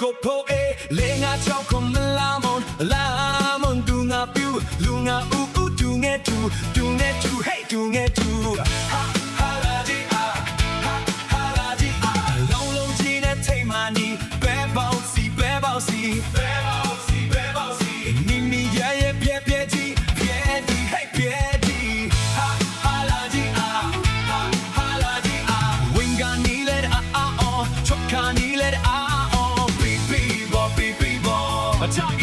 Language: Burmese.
ကိုဖိုးအေးလေးငါချောက်ခုံလာမွန်ဒူငါပြူလူငါဥဥဒူငဲတူဟေးဒူငဲတူဟာလာဒီအာဟာလာဒီအာလုံးကြီးနဲ့ထိတ်မှနီဘဲပေါင်းစီနီမီရဲ့ပြဲကြီးဟေးပြဲကြီးဟာလာဒီအာဟာလာဒီအာဝင်းကနေလေအာချောက်ကနေလေအာ Baby boy,